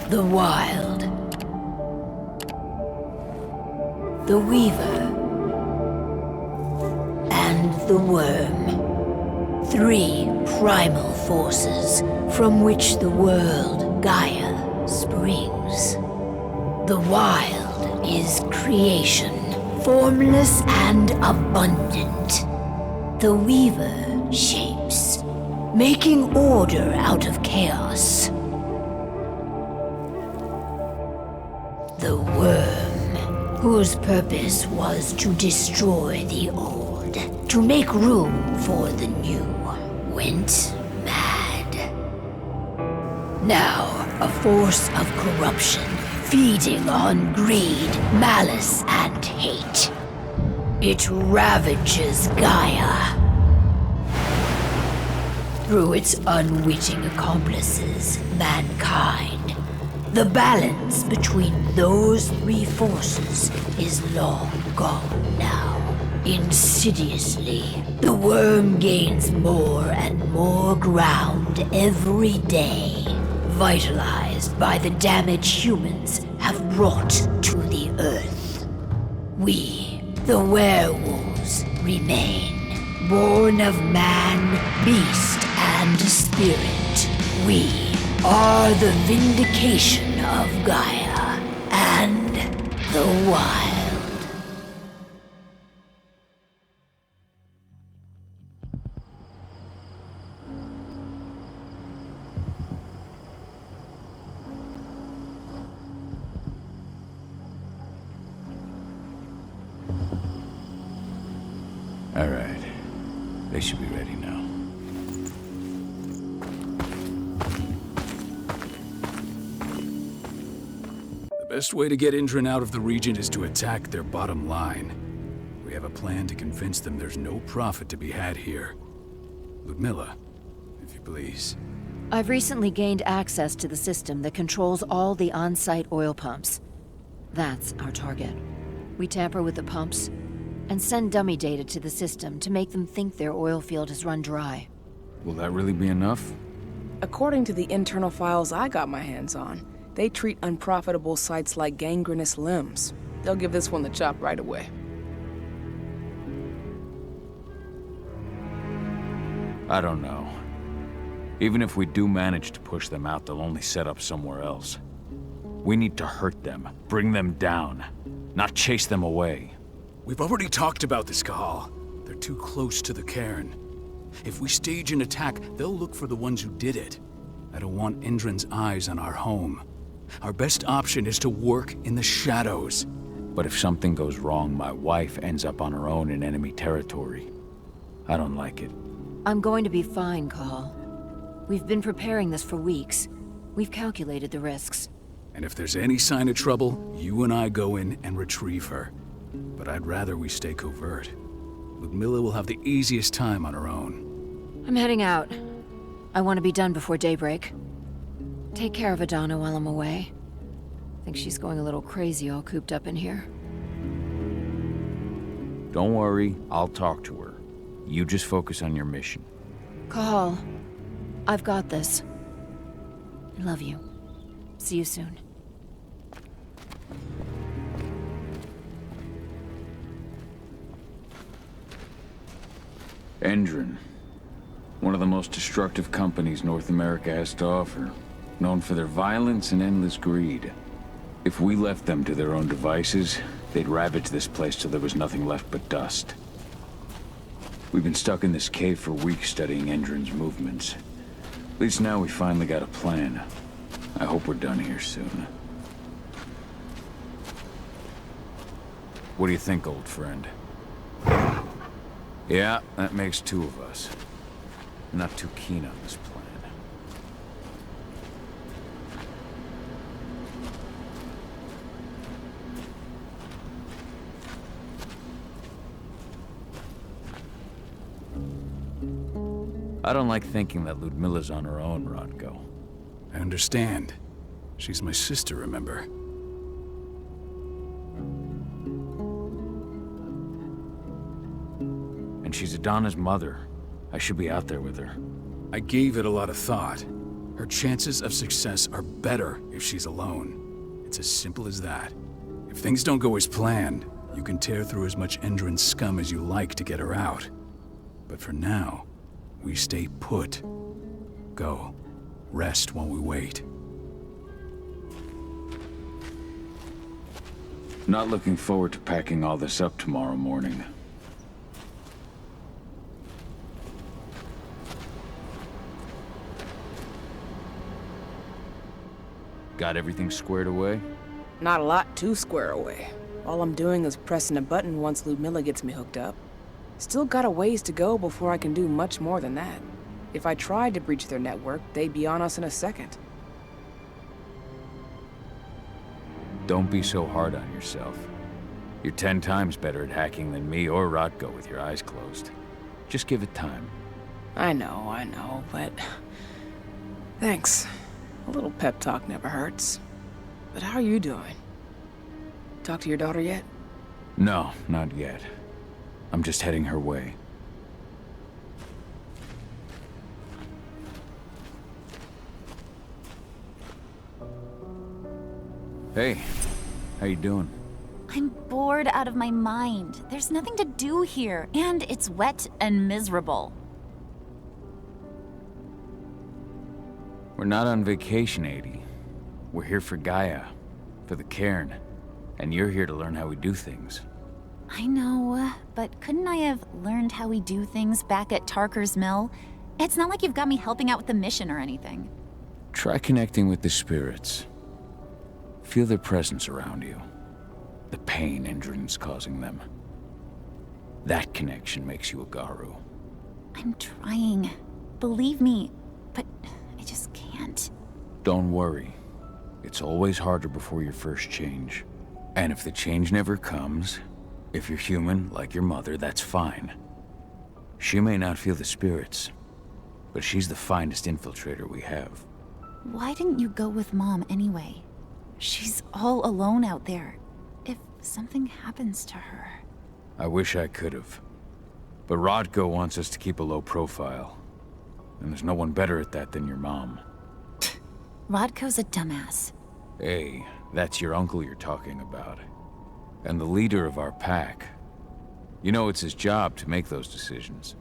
The Wild. The Weaver. And the Worm. 3 primal forces from which the world, Gaia, springs. The Wild is creation, formless and abundant. The Weaver shapes, making order out of chaos. The Worm, whose purpose was to destroy the old, to make room for the new, went mad. Now, a force of corruption, feeding on greed, malice, and hate. It ravages Gaia. Through its unwitting accomplices, mankind, the balance between those 3 forces is long gone now. Insidiously, the Worm gains more and more ground every day, vitalized by the damage humans have brought to the Earth. We, the werewolves, remain, born of man, beast, and spirit. We are the vindication of Gaia and the Wild. All right. They should be ready now. The best way to get Indran out of the region is to attack their bottom line. We have a plan to convince them there's no profit to be had here. Ludmilla, if you please. I've recently gained access to the system that controls all the on-site oil pumps. That's our target. We tamper with the pumps and send dummy data to the system to make them think their oil field has run dry. Will that really be enough? According to the internal files I got my hands on, they treat unprofitable sites like gangrenous limbs. They'll give this one the chop right away. I don't know. Even if we do manage to push them out, they'll only set up somewhere else. We need to hurt them, bring them down, not chase them away. We've already talked about this, Cahal. They're too close to the cairn. If we stage an attack, they'll look for the ones who did it. I don't want Indran's eyes on our home. Our best option is to work in the shadows. But if something goes wrong, my wife ends up on her own in enemy territory. I don't like it. I'm going to be fine, Cahal. We've been preparing this for weeks. We've calculated the risks. And if there's any sign of trouble, you and I go in and retrieve her. But I'd rather we stay covert. Ludmilla will have the easiest time on her own. I'm heading out. I want to be done before daybreak. Take care of Adana while I'm away. I think she's going a little crazy all cooped up in here. Don't worry, I'll talk to her. You just focus on your mission. Cahal, I've got this. I love you. See you soon. Indran. One of the most destructive companies North America has to offer. Known for their violence and endless greed. If we left them to their own devices, they'd ravage this place till there was nothing left but dust. We've been stuck in this cave for weeks studying Indran's movements. At least now we finally got a plan. I hope we're done here soon. What do you think, old friend? Yeah, that makes 2 of us. I'm not too keen on this plan. I don't like thinking that Ludmilla's on her own, Rodko. I understand. She's my sister, remember? And she's Adana's mother. I should be out there with her. I gave it a lot of thought. Her chances of success are better if she's alone. It's as simple as that. If things don't go as planned, you can tear through as much Endron scum as you like to get her out. But for now, we stay put. Go. Rest while we wait. Not looking forward to packing all this up tomorrow morning. Got everything squared away? Not a lot to square away. All I'm doing is pressing a button once Ludmilla gets me hooked up. Still got a ways to go before I can do much more than that. If I tried to breach their network, they'd be on us in a second. Don't be so hard on yourself. You're 10 times better at hacking than me or Rotko with your eyes closed. Just give it time. I know, but... Thanks. A little pep talk never hurts. But how are you doing? Talk to your daughter yet? No, not yet. I'm just heading her way. Hey, how you doing? I'm bored out of my mind. There's nothing to do here, and it's wet and miserable. We're not on vacation, Adie. We're here for Gaia, for the cairn, and you're here to learn how we do things. I know, but couldn't I have learned how we do things back at Tarker's Mill? It's not like you've got me helping out with the mission or anything. Try connecting with the spirits. Feel their presence around you. The pain Endron's causing them. That connection makes you a Garu. I'm trying. Believe me, but I just can't. Don't worry. It's always harder before your first change. And if the change never comes, if you're human, like your mother, that's fine. She may not feel the spirits, but she's the finest infiltrator we have. Why didn't you go with Mom anyway? She's all alone out there. If something happens to her... I wish I could've. But Rodko wants us to keep a low profile. And there's no one better at that than your mom. Rodko's a dumbass. Hey, that's your uncle you're talking about. And the leader of our pack. You know it's his job to make those decisions.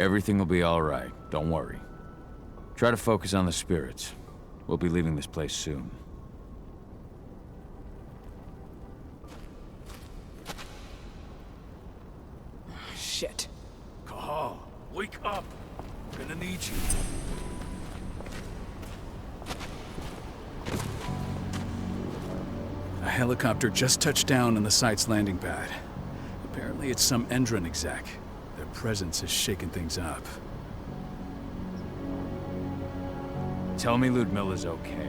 Everything will be alright, don't worry. Try to focus on the spirits. We'll be leaving this place soon. Shit. Cahal, wake up. I'm gonna need you. A helicopter just touched down on the site's landing pad. Apparently it's some Endron exec. Their presence has shaken things up. Tell me Ludmilla's okay.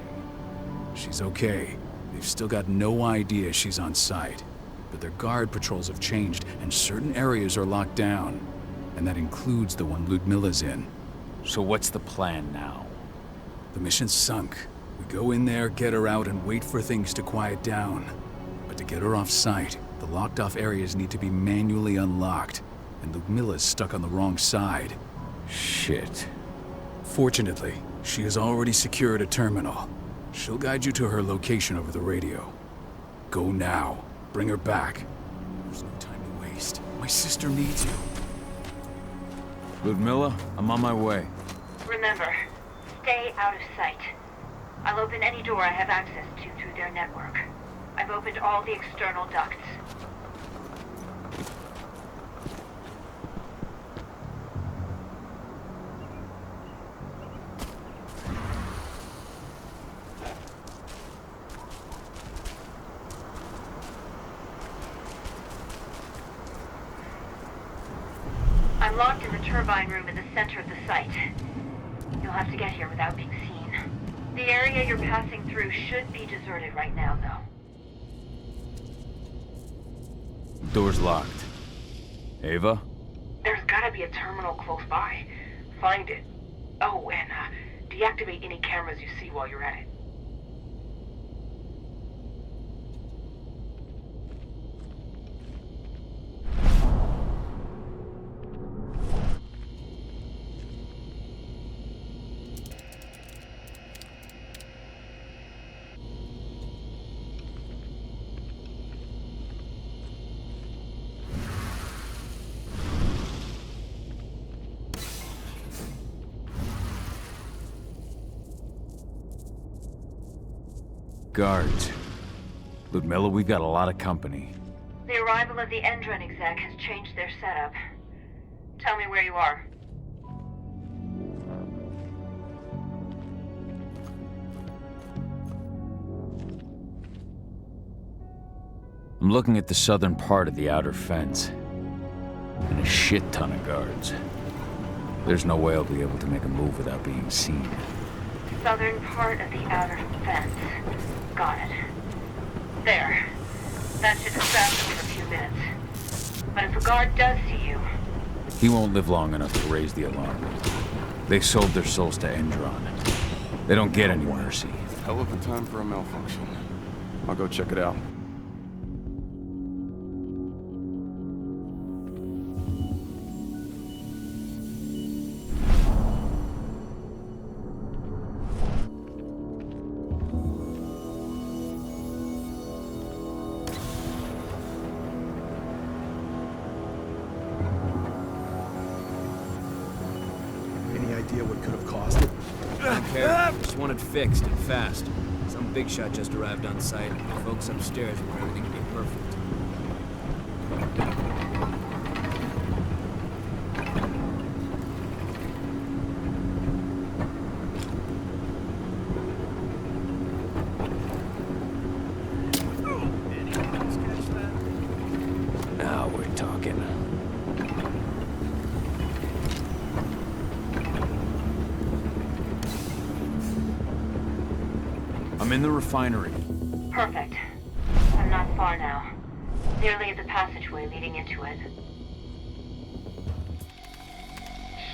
She's okay. They've still got no idea she's on site. But their guard patrols have changed, and certain areas are locked down. And that includes the one Ludmilla's in. So what's the plan now? The mission's sunk. We go in there, get her out, and wait for things to quiet down. But to get her off site, the locked-off areas need to be manually unlocked. And Ludmilla's stuck on the wrong side. Shit. Fortunately, she has already secured a terminal. She'll guide you to her location over the radio. Go now. Bring her back. There's no time to waste. My sister needs you. Ludmilla, I'm on my way. Remember, stay out of sight. I'll open any door I have access to through their network. I've opened all the external ducts. I'm locked in the turbine room in the center of the site. You'll have to get here without being seen. The area you're passing through should be deserted right now, though. Door's locked. Ava? There's gotta be a terminal close by. Find it. Oh, and deactivate any cameras you see while you're at it. Guards. Ludmilla, we've got a lot of company. The arrival of the Endron exec has changed their setup. Tell me where you are. I'm looking at the southern part of the outer fence. And a shit ton of guards. There's no way I'll be able to make a move without being seen. Southern part of the outer fence. Got it. There. That should distract them for a few minutes. But if a guard does see you... He won't live long enough to raise the alarm. They sold their souls to Endron. They don't get any mercy. Hell of a time for a malfunction. I'll go check it out. What could have caused it? I don't care. Just want it fixed and fast. Some big shot just arrived on site. The folks upstairs want everything to be perfect. Now we're talking. I'm in the refinery. Perfect. I'm not far now. Nearly at the passageway leading into it.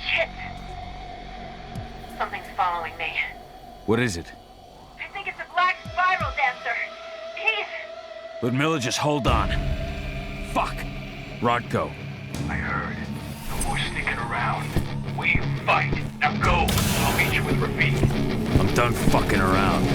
Shit! Something's following me. What is it? I think it's a black spiral dancer. He's... Ludmilla, just hold on. Fuck! Rodko. I heard. No more sneaking around. We fight. Now go. I'll meet you with Rafik. I'm done fucking around.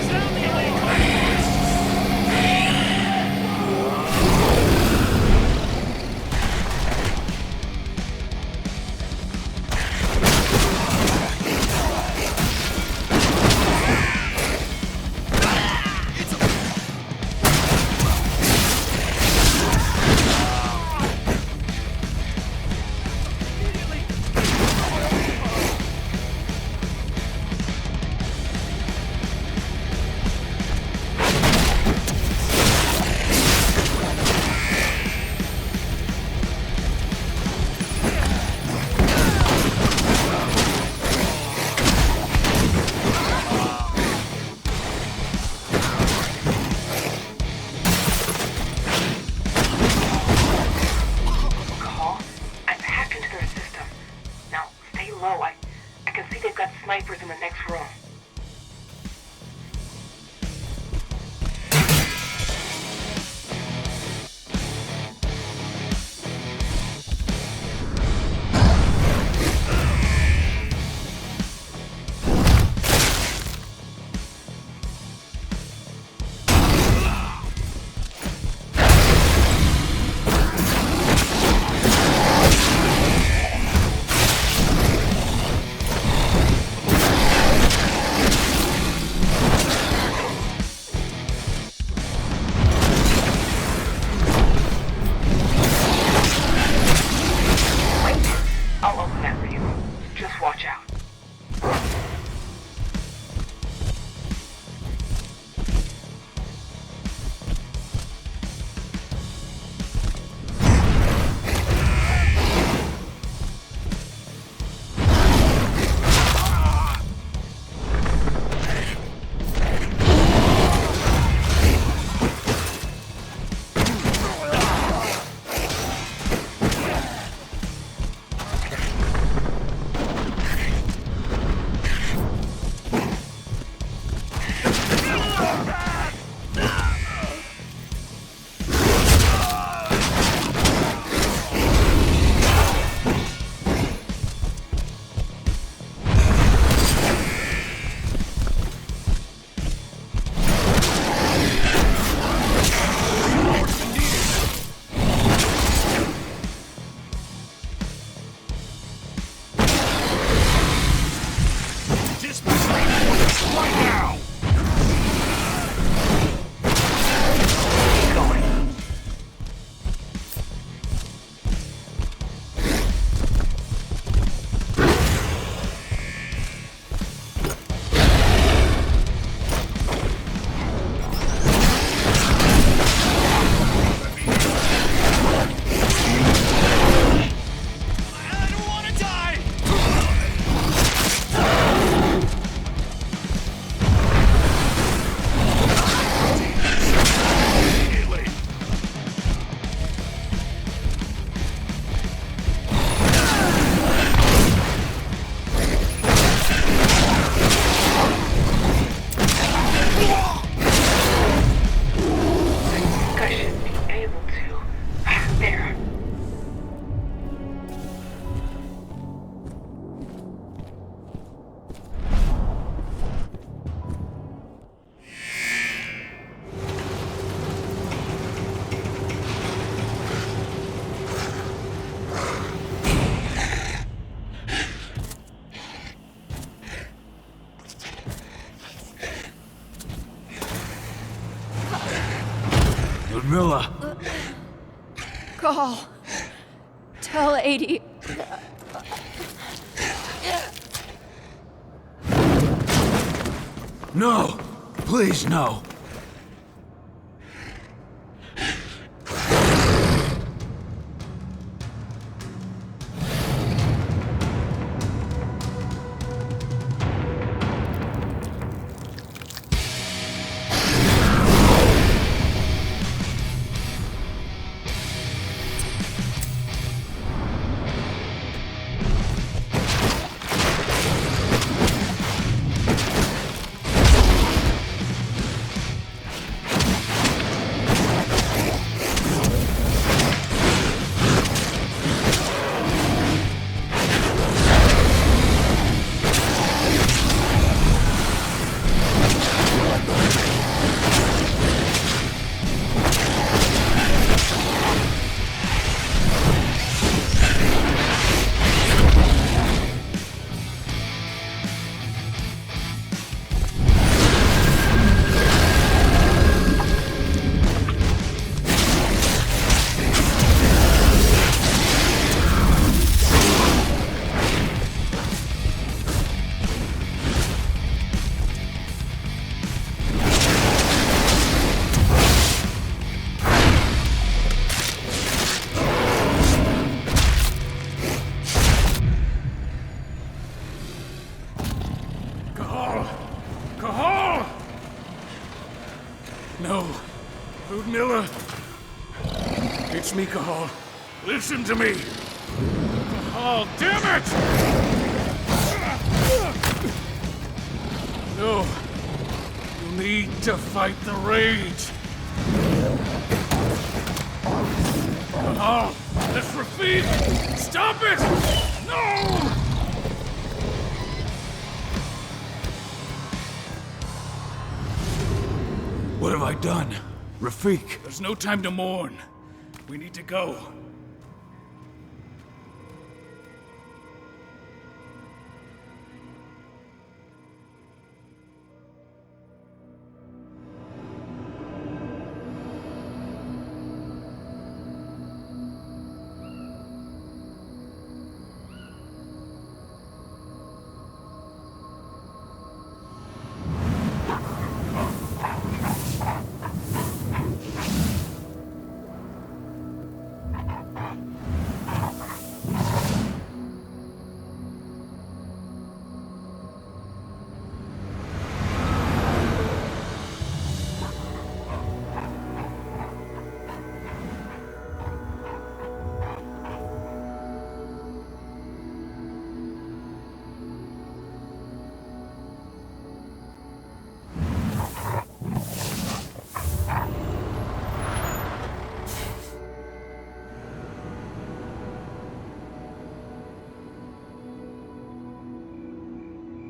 Milla! Cahal. Tell 80. No! Please, no! Cahal! No. Ludmilla. It's me, Cahal. Listen to me. Cahal, damn it! No. You need to fight the rage. Cahal, that's Rafik! Stop it! No! What have I done? Rafik! There's no time to mourn. We need to go.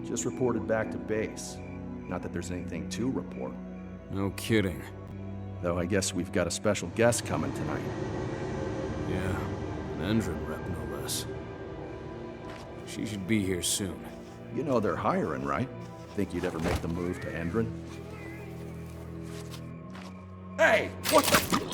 Just reported back to base. Not that there's anything to report. No kidding. Though I guess we've got a special guest coming tonight. Yeah, an Endrin rep no less. She should be here soon. You know they're hiring, right? Think you'd ever make the move to Endrin? Hey! What the...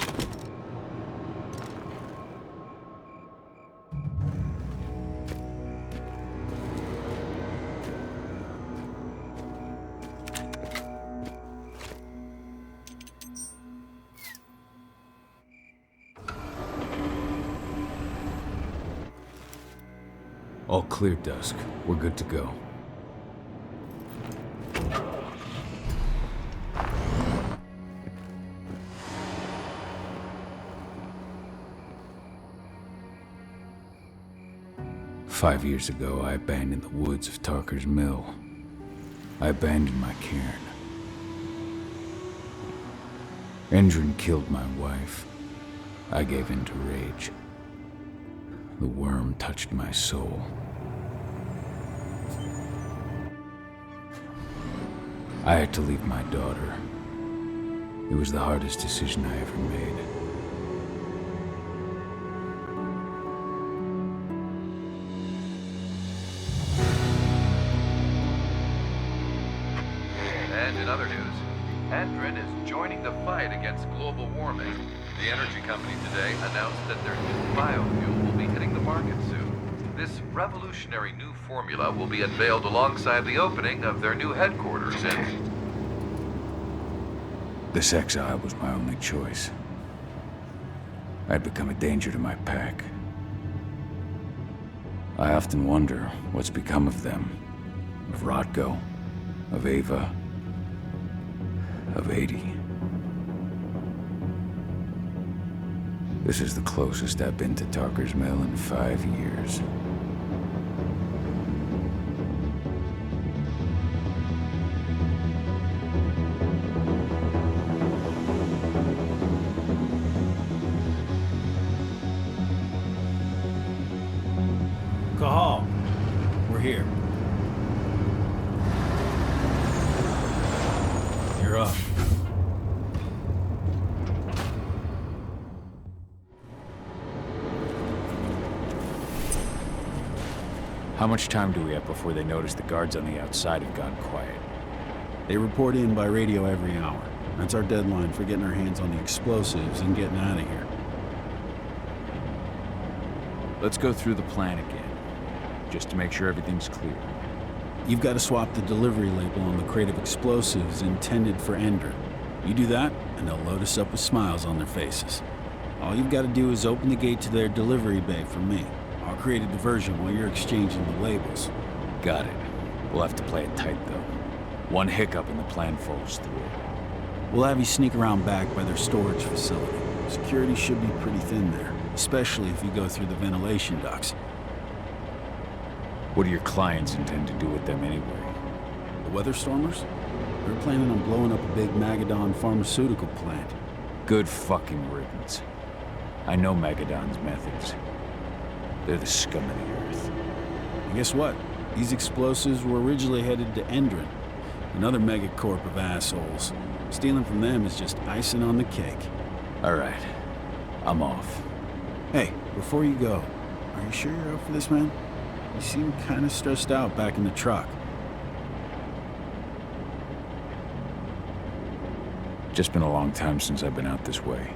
All clear, Dusk. We're good to go. "5 years ago, I abandoned the woods of Tarker's Mill. I abandoned my cairn. Endrin killed my wife. I gave in to rage. The worm touched my soul. I had to leave my daughter. It was the hardest decision I ever made. And in other news, Endrin is joining the fight against global warming. The energy company today announced that their new biofuel will be hitting the market soon. This revolutionary new formula will be unveiled alongside the opening of their new headquarters in... This exile was my only choice. I'd become a danger to my pack. I often wonder what's become of them. Of Rodko, of Ava, of 80. This is the closest I've been to Tarker's Mill in 5 years. Cahal, we're here. You're up. How much time do we have before they notice the guards on the outside have gone quiet? They report in by radio every hour. That's our deadline for getting our hands on the explosives and getting out of here. Let's go through the plan again, just to make sure everything's clear. You've got to swap the delivery label on the crate of explosives intended for Endrin. You do that, and they'll load us up with smiles on their faces. All you've got to do is open the gate to their delivery bay for me. I'll create a diversion while you're exchanging the labels. Got it. We'll have to play it tight, though. One hiccup and the plan falls through. We'll have you sneak around back by their storage facility. Security should be pretty thin there, especially if you go through the ventilation ducts. What do your clients intend to do with them anyway? The Weatherstormers? They're planning on blowing up a big Magadon pharmaceutical plant. Good fucking riddance. I know Magadon's methods. They're the scum of the earth. And guess what? These explosives were originally headed to Endrin, another megacorp of assholes. Stealing from them is just icing on the cake. All right. I'm off. Hey, before you go, are you sure you're up for this, man? You seem kind of stressed out back in the truck. Just been a long time since I've been out this way.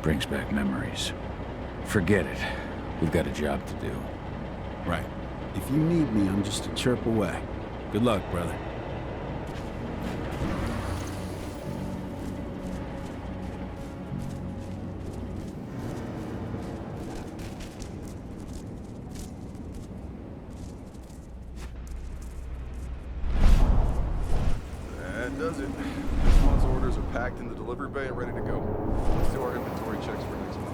Brings back memories. Forget it. We've got a job to do. Right. If you need me, I'm just a chirp away. Good luck, brother. That does it. This month's orders are packed in the delivery bay and ready to go. Let's do our inventory checks for next month.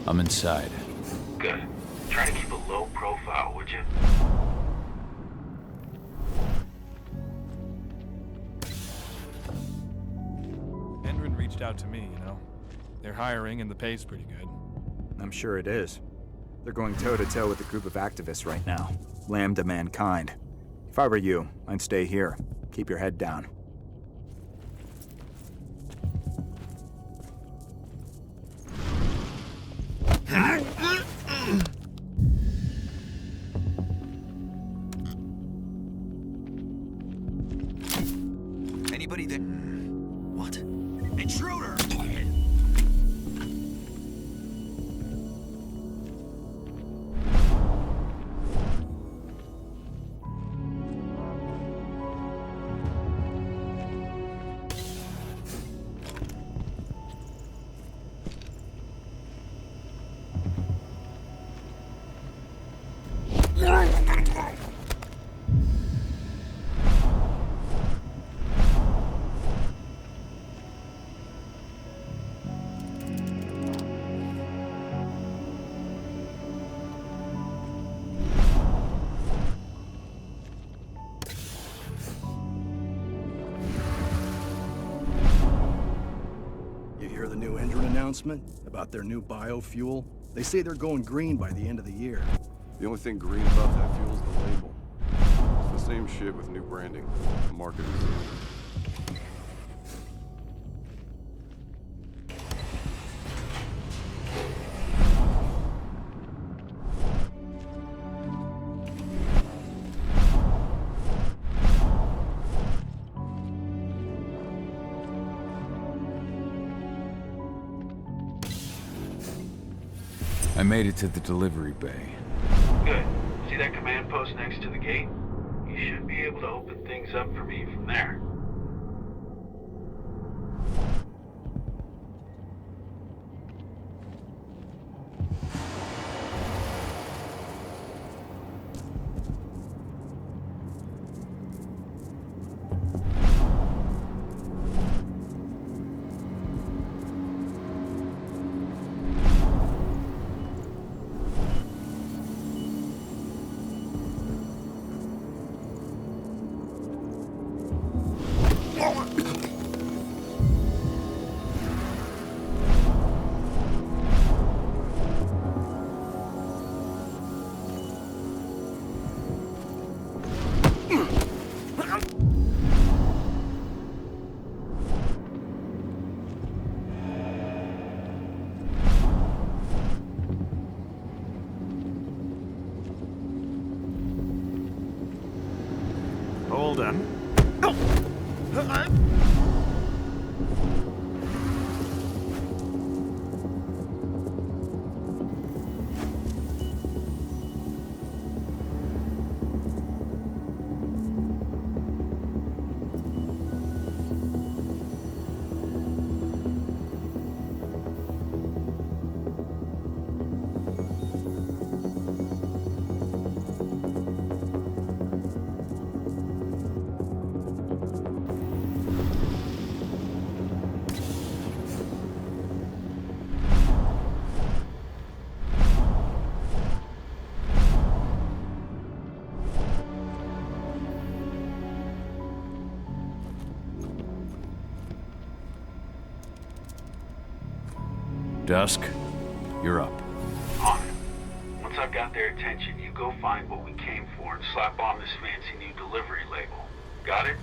I'm inside. Good. Try to keep a low profile, would you? Endrin reached out to me, you know. They're hiring and the pay's pretty good. I'm sure it is. They're going toe-to-toe with a group of activists right now. Lambda mankind. If I were you, I'd stay here. Keep your head down. Anybody there? What? Intruder! You hear the new Endron announcement about their new biofuel? They say they're going green by the end of the year. The only thing green about that fuel is the label. It's the same shit with new branding. The marketing. I made it to the delivery bay. Good. See that command post next to the gate? You should be able to open things up for me from there. Hold on. Dusk, you're up. On it. Once I've got their attention, you go find what we came for and slap on this fancy new delivery label. Got it?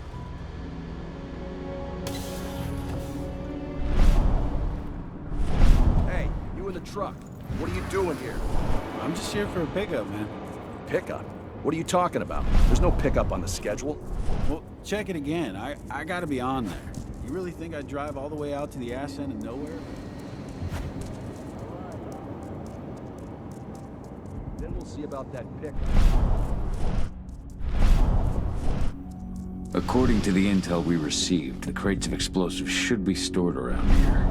Hey, you in the truck. What are you doing here? I'm just here for a pickup, man. Pickup? What are you talking about? There's no pickup on the schedule. Well, check it again. I gotta be on there. You really think I'd drive all the way out to the ass end of nowhere? Then we'll see about that pickup. According to the intel we received, the crates of explosives should be stored around here.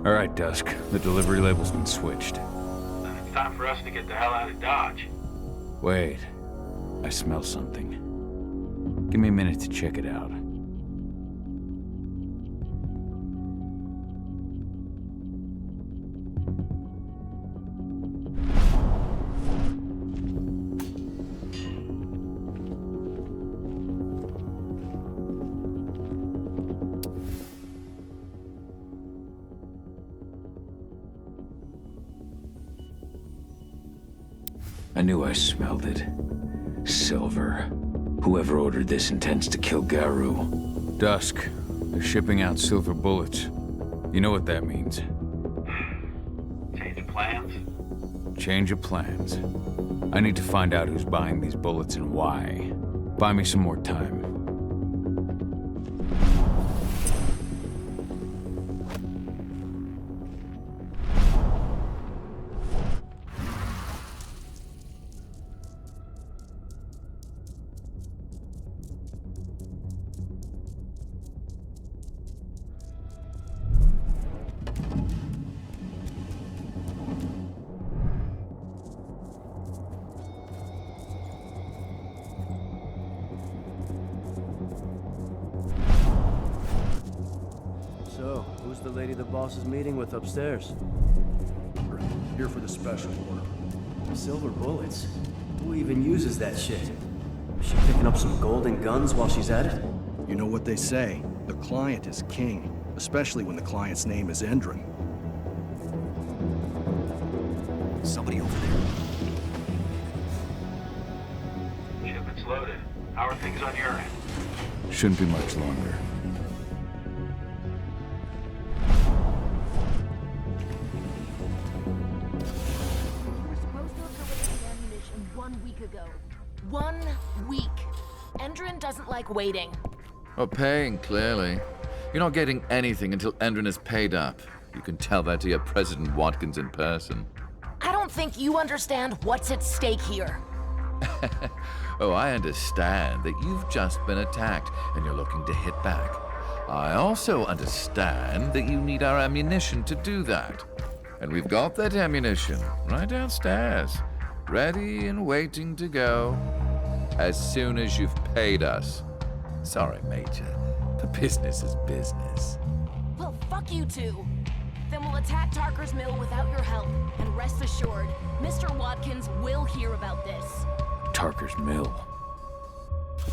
All right, Dusk. The delivery label's been switched. Then it's time for us to get the hell out of Dodge. Wait. I smell something. Give me a minute to check it out. I knew I smelled it. Silver. Whoever ordered this intends to kill Garu. Dusk. They're shipping out silver bullets. You know what that means. Change of plans? Change of plans. I need to find out who's buying these bullets and why. Buy me some more time. the lady the boss is meeting with upstairs. Here for the special order. Silver bullets? Who even uses that shit? Is she picking up some golden guns while she's at it? You know what they say, the client is king, especially when the client's name is Endron. Somebody over there. Shipment's loaded. How are things on your end? Shouldn't be much longer. We were supposed to have delivered the ammunition 1 week ago. 1 week. Endron doesn't like waiting. Oh, paying, clearly. You're not getting anything until Endron is paid up. You can tell that to your President Watkins in person. I don't think you understand what's at stake here. Oh, I understand that you've just been attacked and you're looking to hit back. I also understand that you need our ammunition to do that. And we've got that ammunition right downstairs, ready and waiting to go as soon as you've paid us. Sorry, Major, but business is business. Well, fuck you two. Then we'll attack Tarker's Mill without your help. And rest assured, Mr. Watkins will hear about this. Tarker's Mill.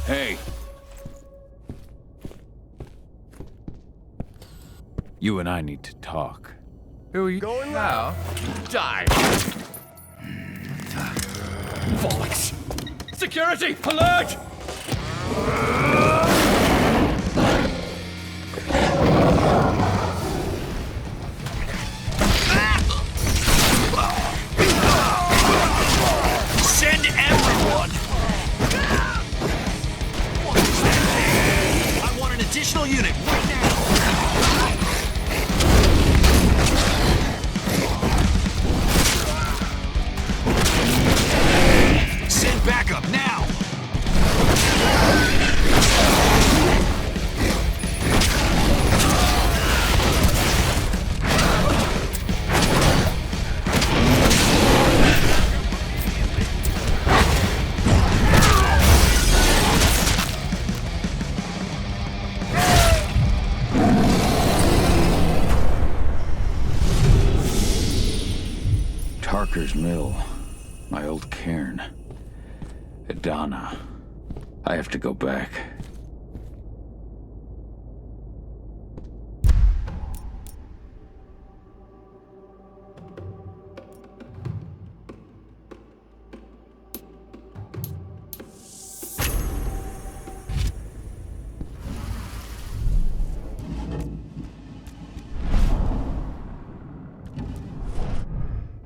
Hey! You and I need to talk. Who are you going now? Die! Bollocks! Security! Alert! Send everyone! I want an additional unit right now! Send backup now! Tarker's Mill. My old cairn. Adana. I have to go back.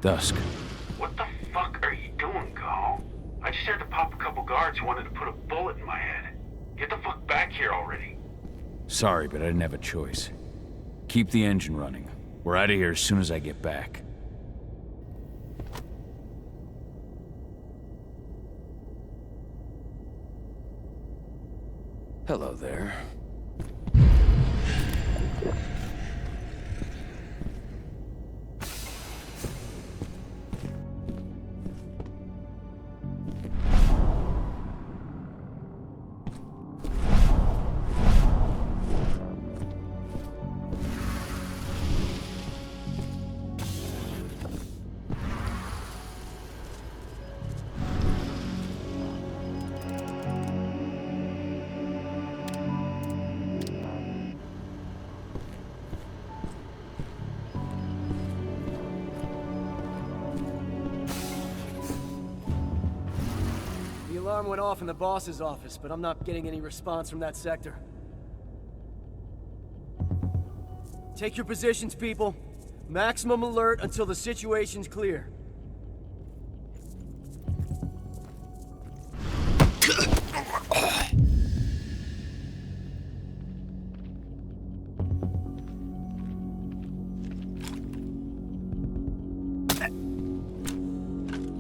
Dusk. What the fuck are you doing, Cahal? I just had to pop a couple guards who wanted to put a bullet in my head. Get the fuck back here already. Sorry, but I didn't have a choice. Keep the engine running. We're out of here as soon as I get back. Hello there. The alarm went off in the boss's office, but I'm not getting any response from that sector. Take your positions, people. Maximum alert until the situation's clear.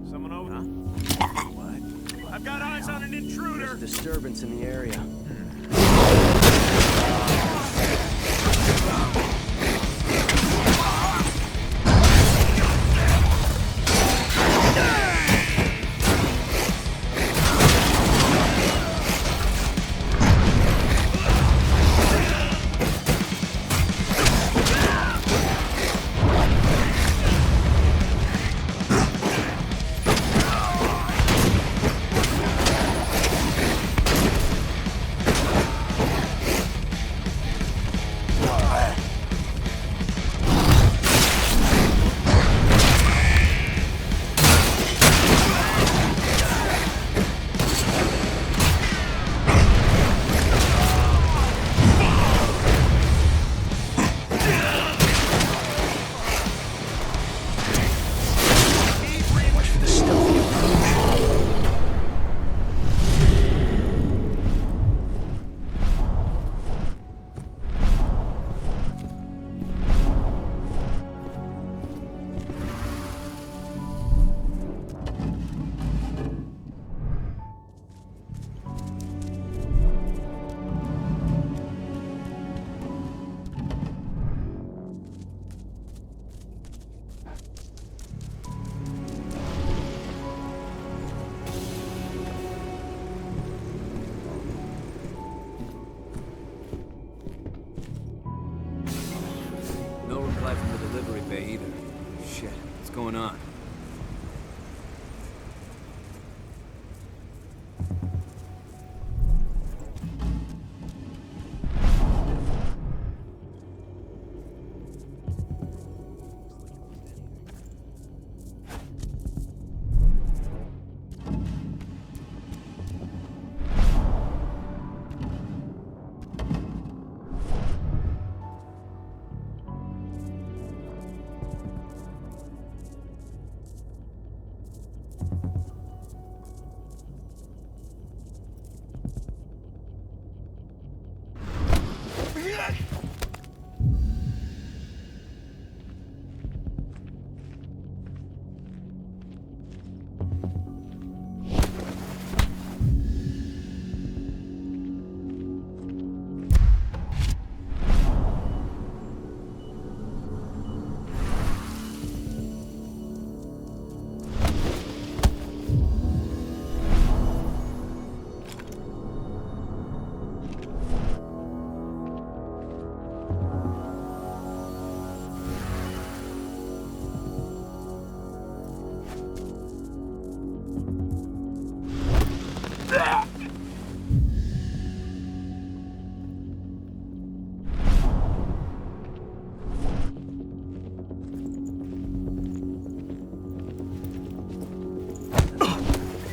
Someone over? What? I've got eyes on an intruder! There's disturbance in the area. delivery bay either. Shit, what's going on?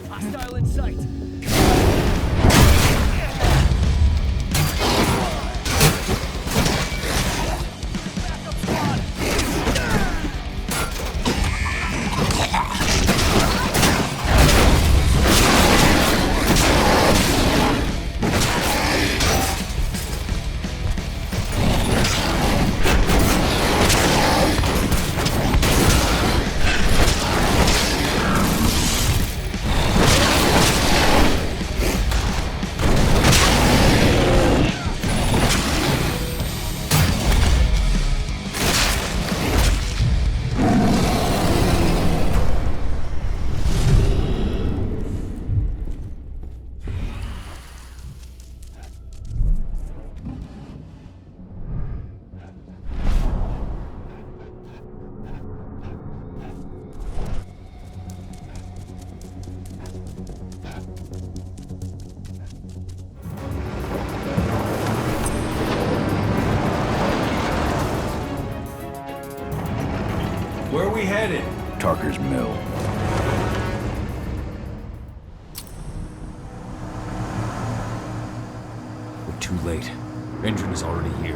Hostile in sight. Where are we headed? Tarker's Mill. We're too late. Endron is already here.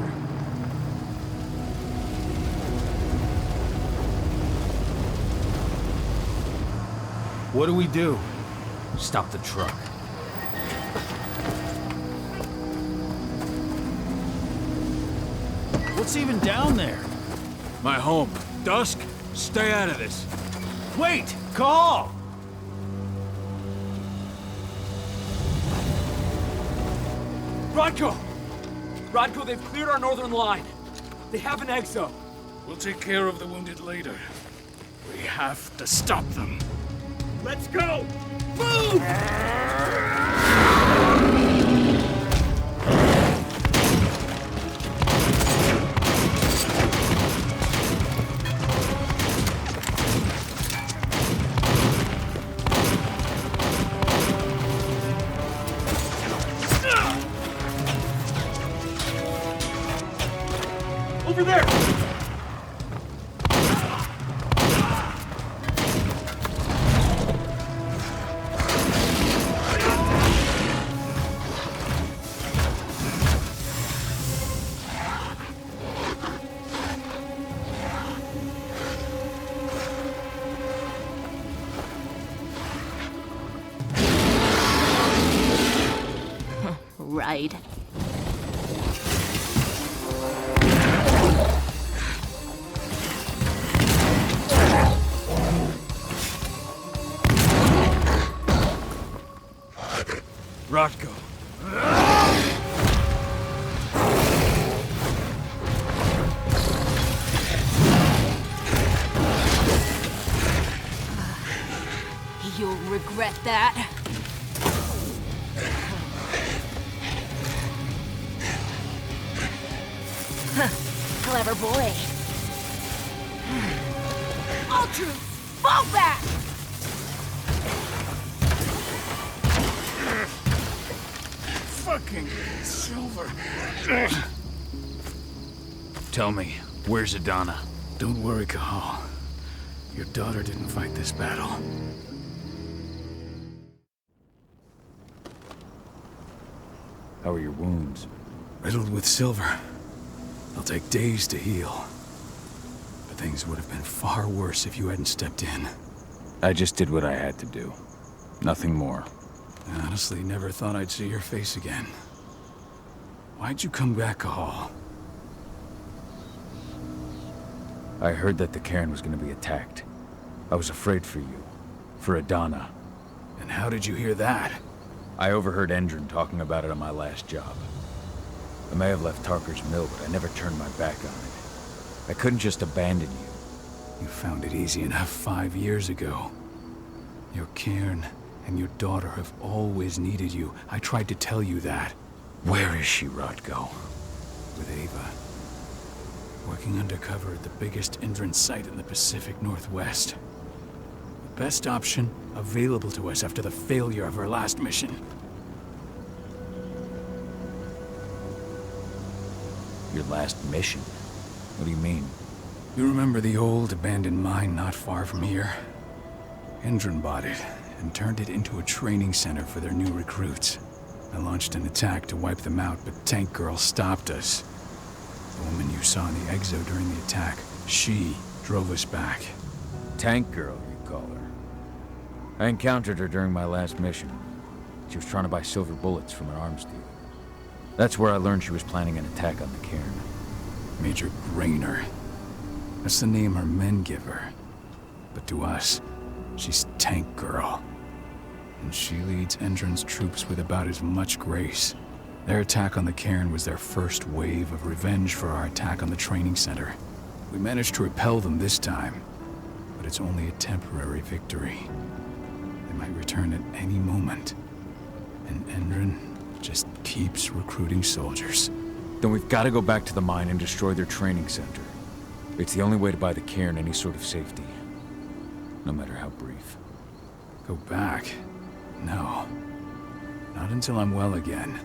What do we do? Stop the truck. What's even down there? My home. Dusk, stay out of this. Wait! Cahal! Rodko! Rodko, they've cleared our northern line. They have an exo. We'll take care of the wounded later. We have to stop them. Let's go! Move! Over there! Right. Rodko. You'll regret that. Huh. Clever boy. All troops, fall back! Fucking Silver. Tell me, where's Adana? Don't worry, Cahal. Your daughter didn't fight this battle. How are your wounds? Riddled with silver. They'll take days to heal. But things would have been far worse if you hadn't stepped in. I just did what I had to do. Nothing more. I honestly never thought I'd see your face again. Why'd you come back, Cahal? I heard that the cairn was going to be attacked. I was afraid for you. For Adana. And how did you hear that? I overheard Endron talking about it on my last job. I may have left Tarker's Mill, but I never turned my back on it. I couldn't just abandon you. You found it easy enough 5 years ago. Your cairn and your daughter have always needed you. I tried to tell you that. Where is she, Rodko? With Ava. Working undercover at the biggest Endron site in the Pacific Northwest. The best option available to us after the failure of her last mission. Your last mission? What do you mean? You remember the old abandoned mine not far from here? Endron bought it and turned it into a training center for their new recruits. I launched an attack to wipe them out, but Tank Girl stopped us. The woman you saw in the exo during the attack, she drove us back. Tank Girl, you call her. I encountered her during my last mission. She was trying to buy silver bullets from an arms dealer. That's where I learned she was planning an attack on the cairn. Major Grainer. That's the name her men give her. But to us, she's Tank Girl. And she leads Endron's troops with about as much grace. Their attack on the cairn was their first wave of revenge for our attack on the training center. We managed to repel them this time, but it's only a temporary victory. They might return at any moment. And Endron just keeps recruiting soldiers. Then we've got to go back to the mine and destroy their training center. It's the only way to buy the cairn any sort of safety. No matter how brief. Go back? No. Not until I'm well again.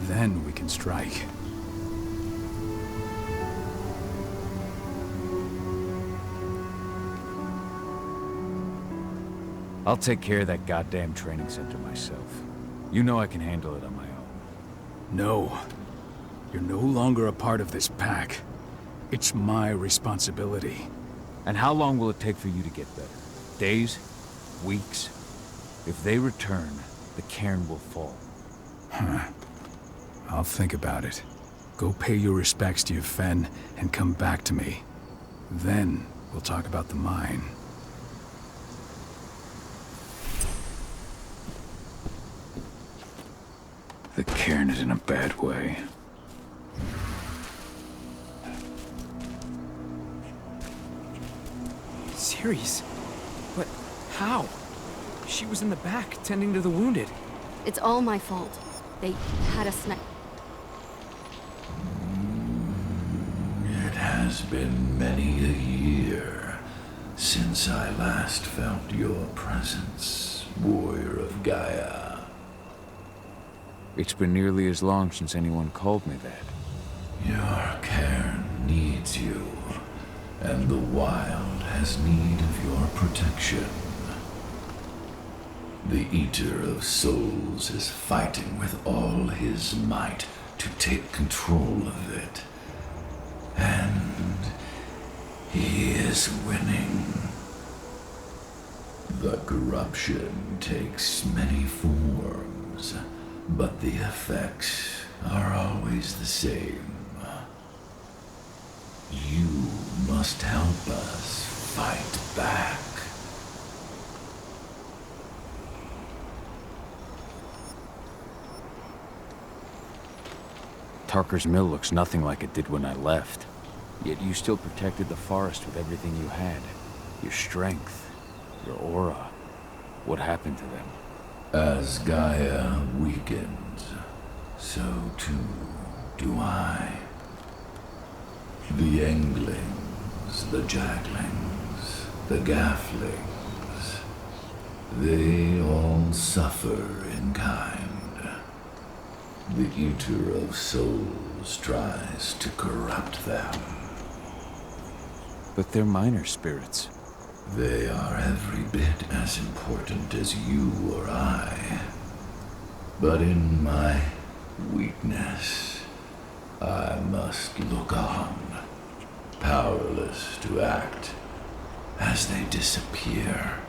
Then we can strike. I'll take care of that goddamn training center myself. You know I can handle it on my own. No. You're no longer a part of this pack. It's my responsibility. And how long will it take for you to get better? Days? Weeks? If they return, the cairn will fall. Huh. I'll think about it. Go pay your respects to your Fen and come back to me. Then we'll talk about the mine. The cairn is in a bad way. Ceres? But how? She was in the back, tending to the wounded. It's all my fault. They had a snipe. It has been many a year since I last felt your presence, warrior of Gaia. It's been nearly as long since anyone called me that. Your cairn needs you, and the wild has need of your protection. The Eater of Souls is fighting with all his might to take control of it. And he is winning. The corruption takes many forms, but the effects are always the same. You must help us fight back. Tarker's Mill looks nothing like it did when I left. Yet you still protected the forest with everything you had. Your strength, your aura. What happened to them? As Gaia weakens, so too do I. The Englings, the Jacklings, the Gafflings. They all suffer in kind. The Eater of Souls tries to corrupt them. But they're minor spirits. They are every bit as important as you or I. But in my weakness, I must look on, powerless to act as they disappear.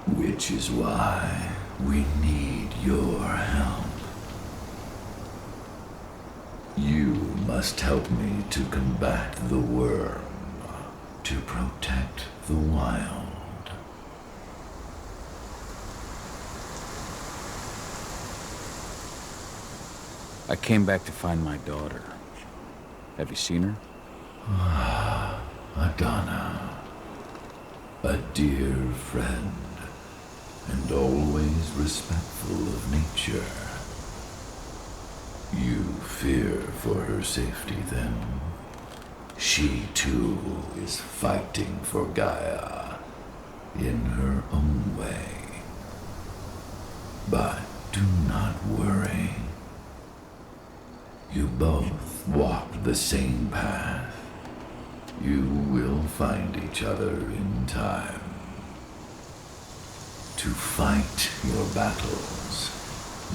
Which is why we need your help. You must help me to combat the worm, to protect the wild. I came back to find my daughter. Have you seen her? Adana, a dear friend, and always respectful of nature. You fear for her safety, then? She, too, is fighting for Gaia, in her own way. But do not worry. You both walk the same path. You will find each other in time. To fight your battles,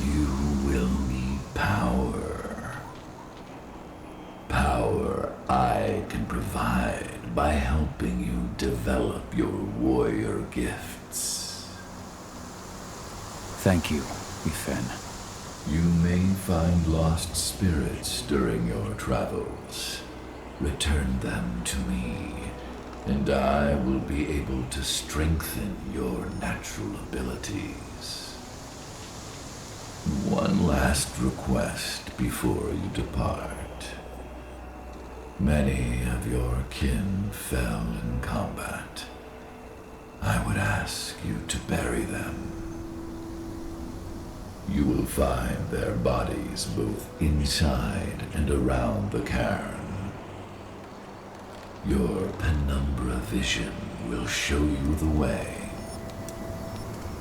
you will need power. Power I can provide by helping you develop your warrior gifts. Thank you, Ethan. You may find lost spirits during your travels. Return them to me, and I will be able to strengthen your natural abilities. One last request before you depart. Many of your kin fell in combat. I would ask you to bury them. You will find their bodies both inside and around the cairn. Your penumbra vision will show you the way.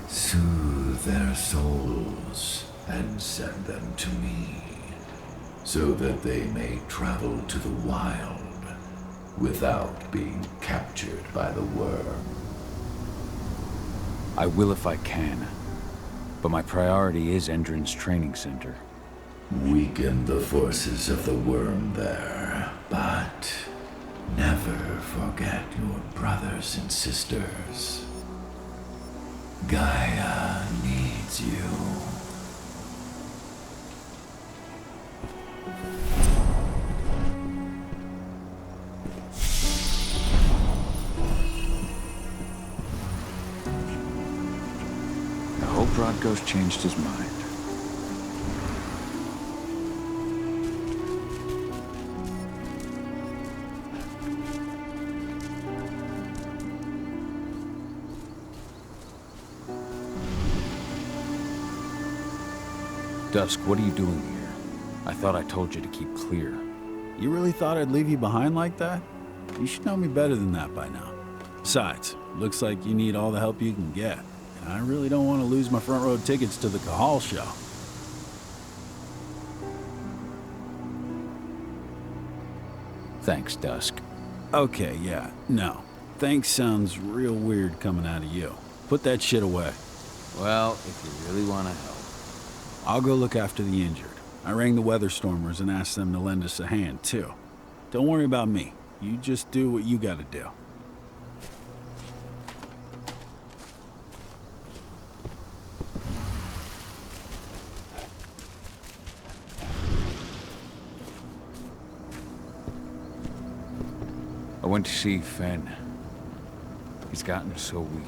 Soothe their souls and send them to me, so that they may travel to the wild without being captured by the worm. I will if I can, but my priority is Endron's training center. Weaken the forces of the worm there, but never forget your brothers and sisters. Gaia needs you. I hope Rodko's changed his mind. Dusk, what are you doing here? I thought I told you to keep clear. You really thought I'd leave you behind like that? You should know me better than that by now. Besides, looks like you need all the help you can get. And I really don't want to lose my front row tickets to the Cahal show. Thanks, Dusk. Okay, yeah, no. Thanks sounds real weird coming out of you. Put that shit away. Well, if you really want to help. I'll go look after the injured. I rang the Weatherstormers and asked them to lend us a hand, too. Don't worry about me. You just do what you gotta do. I went to see Fen. He's gotten so weak.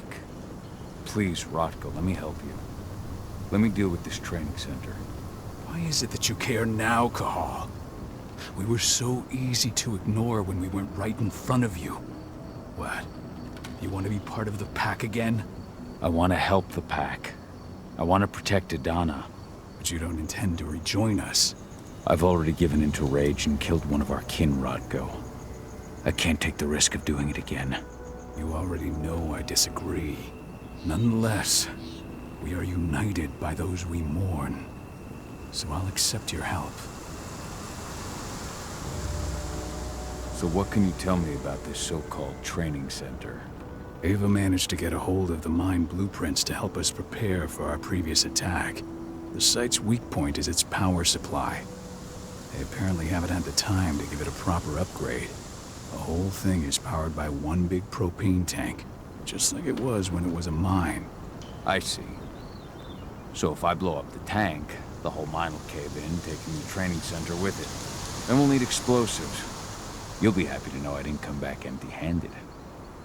Please, Rotko, let me help you. Let me deal with this training center. Why is it that you care now, Cahal? We were so easy to ignore when we went right in front of you. What? You want to be part of the pack again? I want to help the pack. I want to protect Adana. But you don't intend to rejoin us. I've already given into rage and killed one of our kin, Rotko. I can't take the risk of doing it again. You already know I disagree. Nonetheless, we are united by those we mourn. So I'll accept your help. So what can you tell me about this so-called training center? Ava managed to get a hold of the mine blueprints to help us prepare for our previous attack. The site's weak point is its power supply. They apparently haven't had the time to give it a proper upgrade. The whole thing is powered by one big propane tank, just like it was when it was a mine. I see. So if I blow up the tank, the whole mine will cave in, taking the training center with it. Then we'll need explosives. You'll be happy to know I didn't come back empty-handed.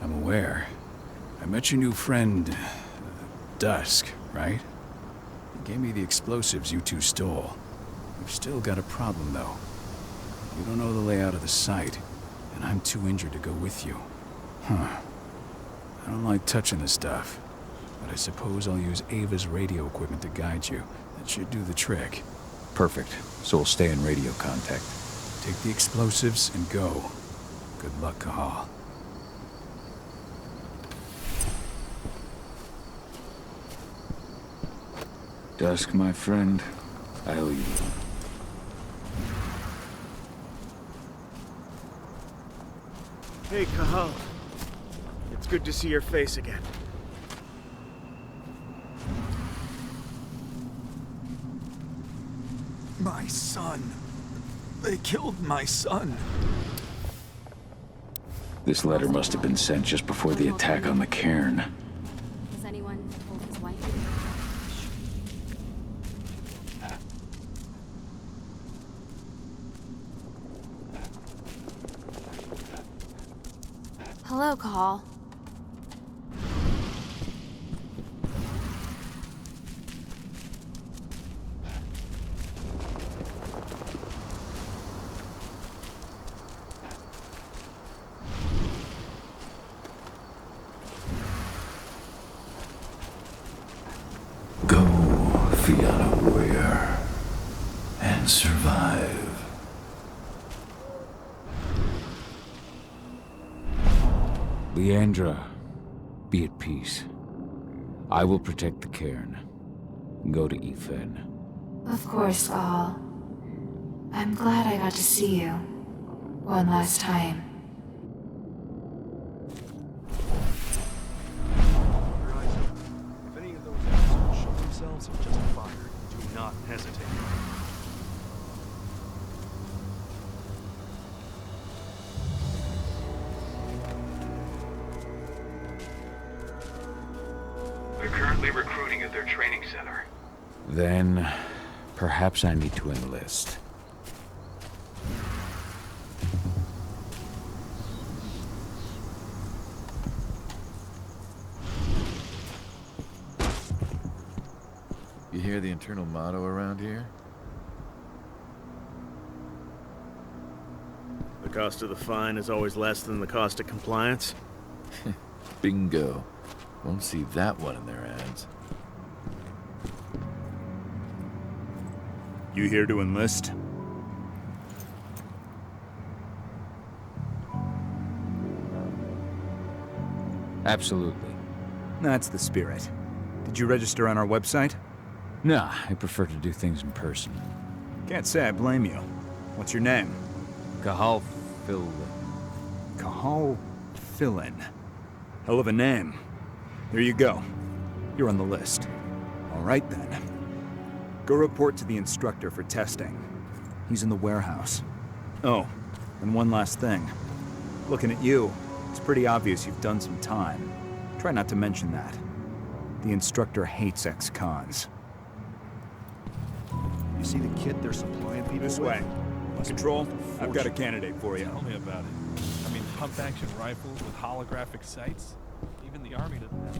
I'm aware. I met your new friend, Dusk, right? He gave me the explosives you two stole. We've still got a problem, though. You don't know the layout of the site, and I'm too injured to go with you. Huh. I don't like touching the stuff, but I suppose I'll use Ava's radio equipment to guide you. That should do the trick. Perfect. So we'll stay in radio contact. Take the explosives and go. Good luck, Cahal. Dusk, my friend, I owe you. Hey, Cahal. It's good to see your face again. My son. They killed my son. This letter must have been sent just before the attack on the cairn. Has anyone told his wife? Hello, Cahal. Go, Fiona Warrior, and survive. Leandra, be at peace. I will protect the cairn. Go to Ethan. Of course, Cahal. I'm glad I got to see you. One last time. If any of those assholes show themselves and justify her, do not hesitate. They're currently recruiting at their training center. Then, perhaps I need to enlist. You hear the internal motto around here? The cost of the fine is always less than the cost of compliance. Bingo. Won't see that one in their ads. You here to enlist? Absolutely. That's the spirit. Did you register on our website? Nah, I prefer to do things in person. Can't say I blame you. What's your name? Cahal Phil. Cahal Philin. Hell of a name. There you go. You're on the list. All right then. Go report to the instructor for testing. He's in the warehouse. Oh, and one last thing. Looking at you, it's pretty obvious you've done some time. Try not to mention that. The instructor hates ex-cons. You see the kit they're supplying people This with? way. Control, I've got a candidate for you. Tell me about it. I mean, pump-action rifles with holographic sights? Even the Army doesn't have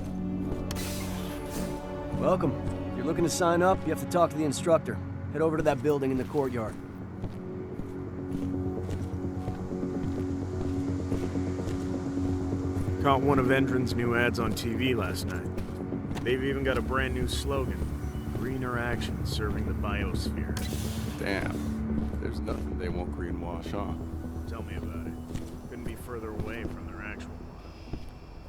that. Welcome. If you're looking to sign up, you have to talk to the instructor. Head over to that building in the courtyard. Caught one of Endron's new ads on TV last night. They've even got a brand new slogan. Greener action serving the biosphere. Damn. There's nothing they won't greenwash, huh? Tell me about it. Couldn't be further away from their actual model.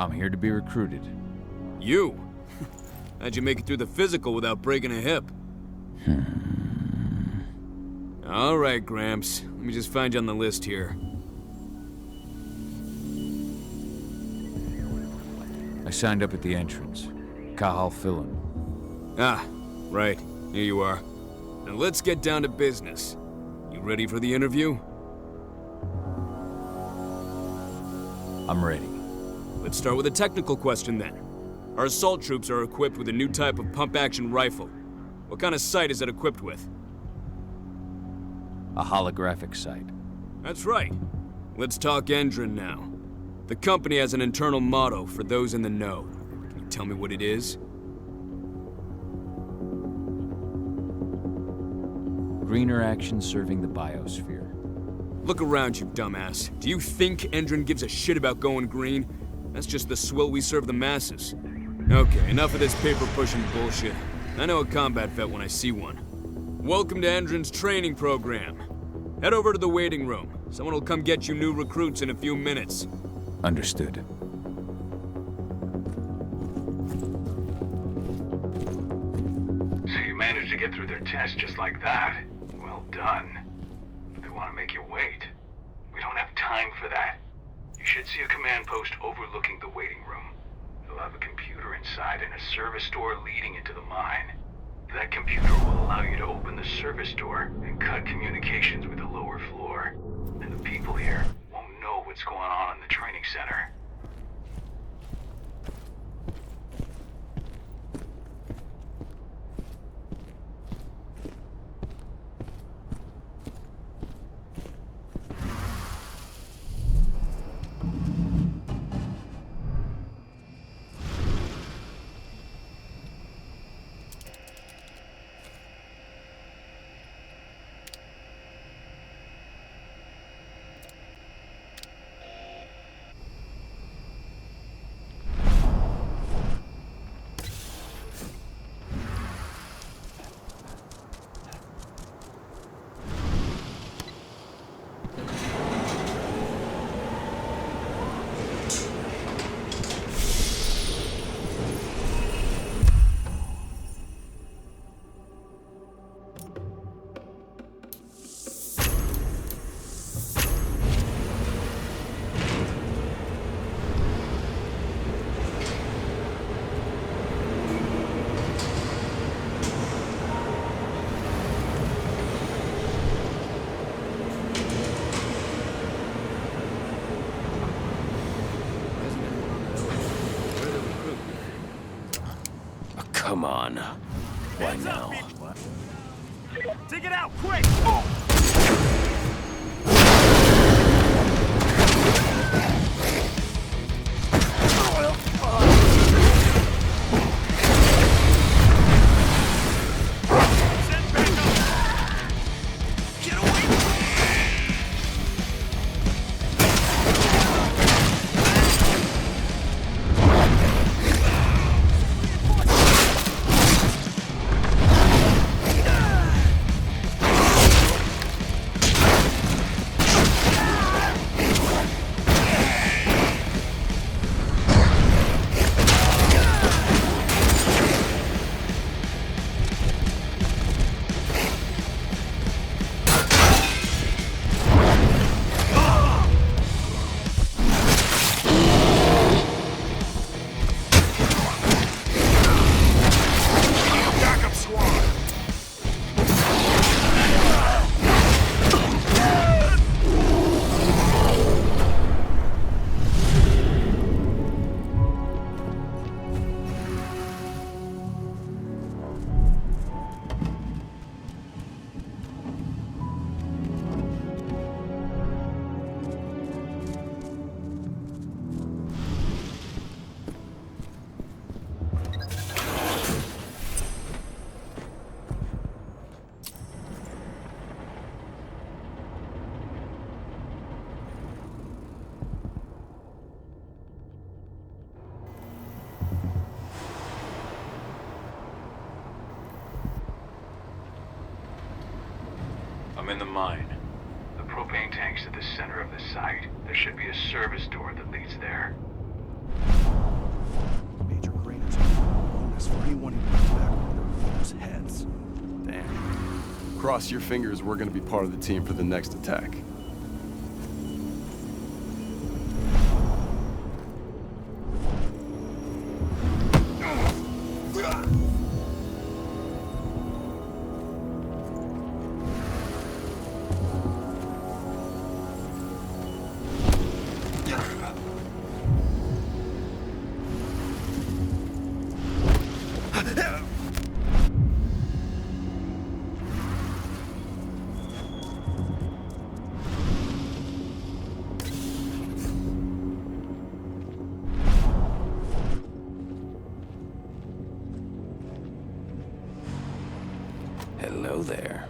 I'm here to be recruited. You? How'd you make it through the physical without breaking a hip? All right, Gramps. Let me just find you on the list here. I signed up at the entrance. Cahal Fillen. Ah, right. Here you are. Now let's get down to business. You ready for the interview? I'm ready. Let's start with a technical question then. Our assault troops are equipped with a new type of pump-action rifle. What kind of sight is it equipped with? A holographic sight. That's right. Let's talk Endron now. The company has an internal motto for those in the know. Can you tell me what it is? Greener action serving the biosphere. Look around you, dumbass. Do you think Endron gives a shit about going green? That's just the swill we serve the masses. Okay, enough of this paper-pushing bullshit. I know a combat vet when I see one. Welcome to Endron's training program. Head over to the waiting room. Someone will come get you new recruits in a few minutes. Understood. So you managed to get through their test just like that. Well done. But they want to make you wait. We don't have time for that. You should see a command post overlooking the waiting room. It'll have a computer inside and a service door leading into the mine. That computer will allow you to open the service door and cut communications with the lower floor. And the people here won't know what's going on in the training center. Come on. Why now? Dig it out, quick! I'm in the mine. The propane tank's at the center of the site. There should be a service door that leads there. Cross your fingers we're gonna be part of the team for the next attack. Hello there.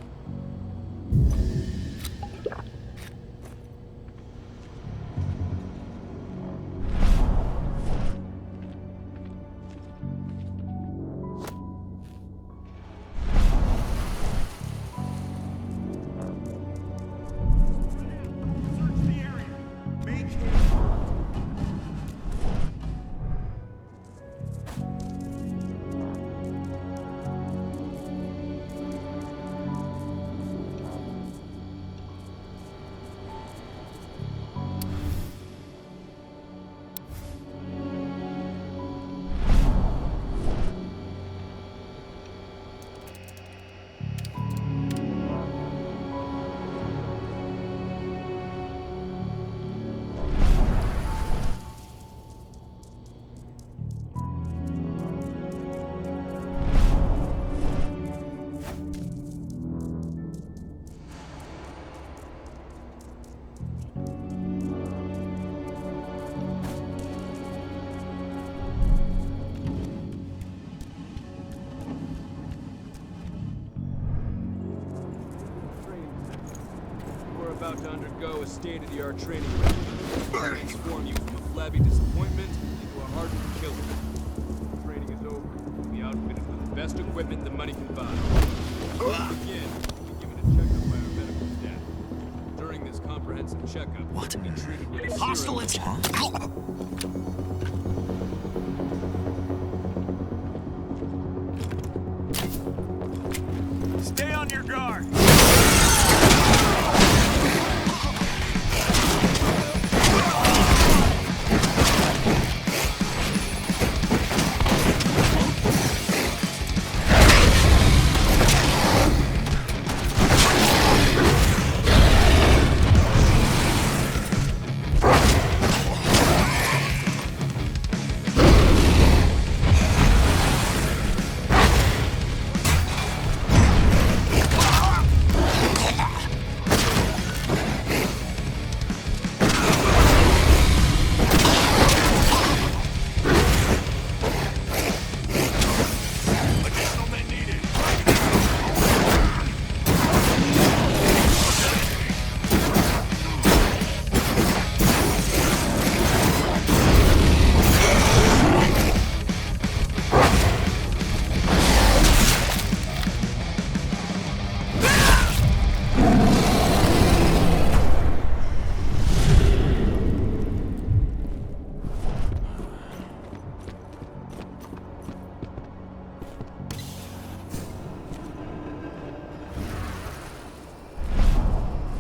About to undergo a state-of-the-art training regime. Transform you from a flabby disappointment into a hardened killer. Training is over. You'll be outfitted with the best equipment the money can buy. Before we begin, you'll be given a checkup by our medical staff. During this comprehensive checkup, you'll be treated with a Hostile Stay on your guard!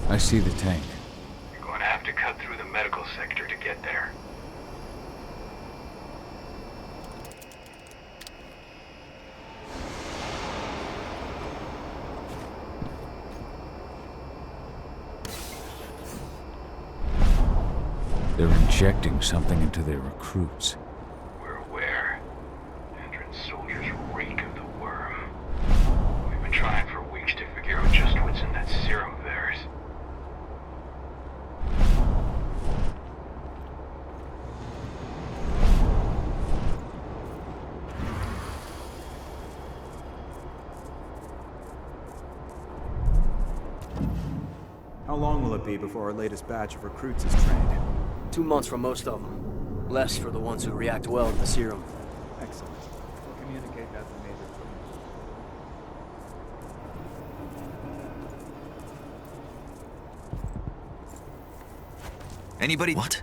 I see the tank. You're going to have to cut through the medical sector to get there. They're injecting something into their recruits. We're aware. Endron's soldiers reek of the worm. We've been trying for weeks to figure out just what's in that serum of theirs. How long will it be before our latest batch of recruits is trained? 2 months for most of them. Less for the ones who react well to the serum. Excellent. We'll communicate that to Major Cook. Anybody? What?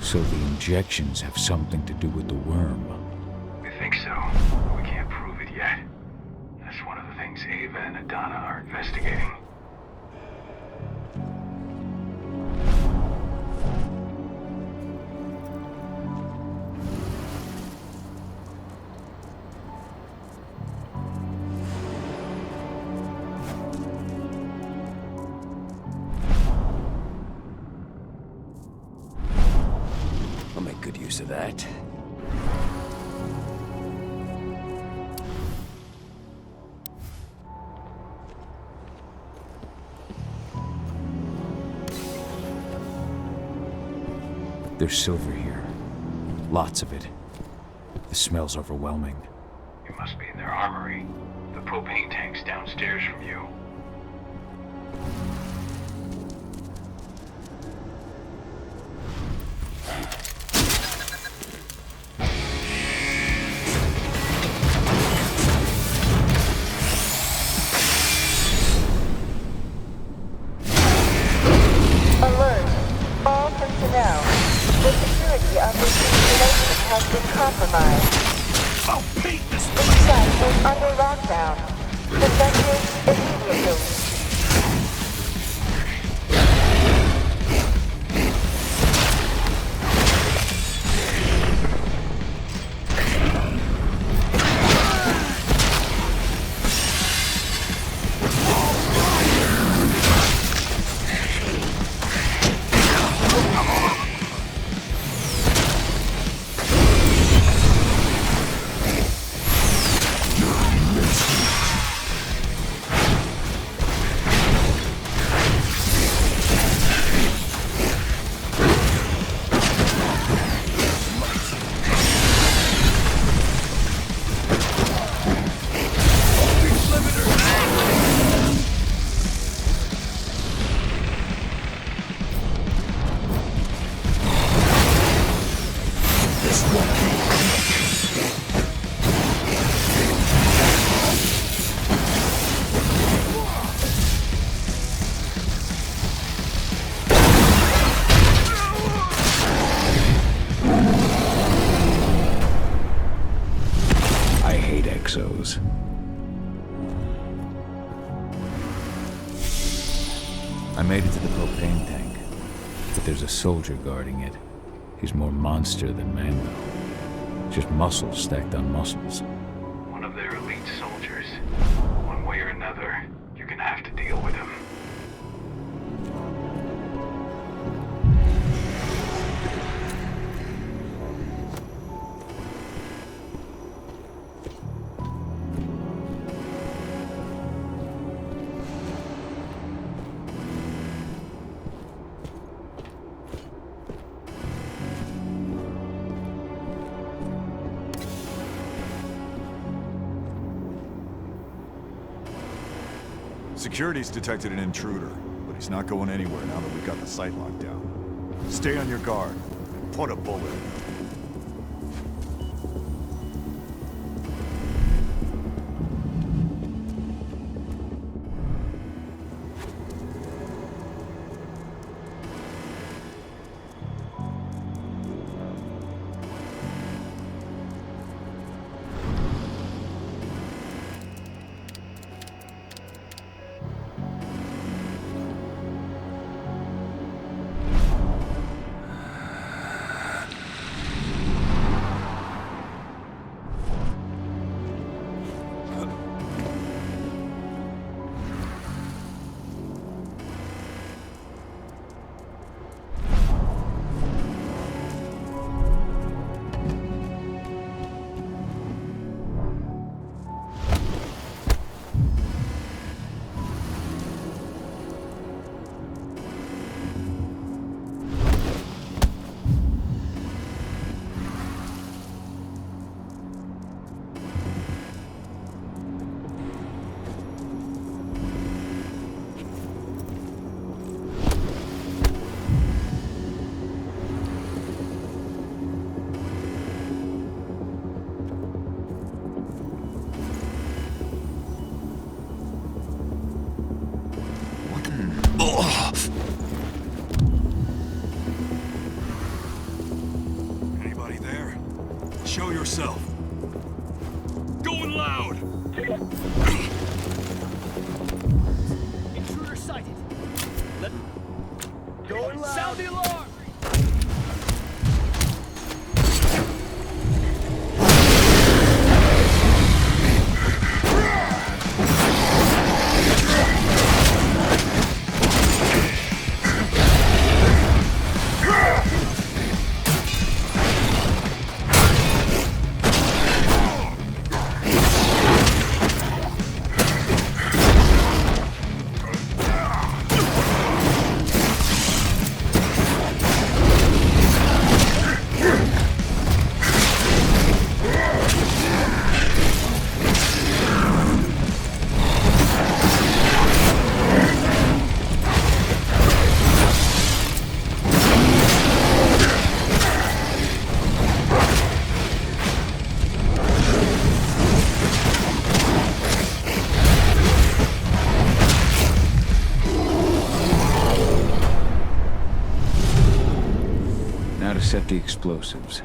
So the injections have something to do with the worm. We think so. We can't prove it yet. That's one of the things Ava and Adana are investigating. I'll make good use of that. There's silver here. Lots of it. The smell's overwhelming. You must be in their armory. The propane tank's downstairs from you. Alert! All personnel. The security of this installation has been compromised. The site is under lockdown. Defective immediately. I made it to the propane tank, but there's a soldier guarding it. He's more monster than man, though. Just muscles stacked on muscles. One of their elite soldiers. One way or another, you're gonna have to deal with him. Security's detected an intruder, but he's not going anywhere now that we've got the site locked down. Stay on your guard and put a bullet in him. Show yourself. Going loud! Intruder sighted. Going loud. Sound the alarm! Set the explosives.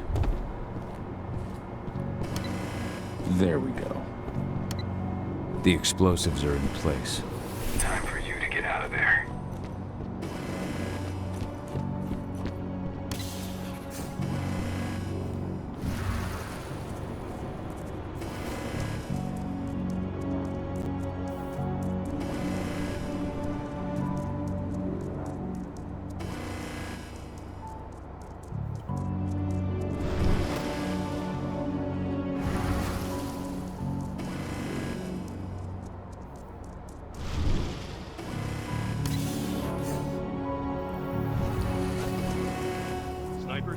There we go. The explosives are in place. Time for you to get out of there.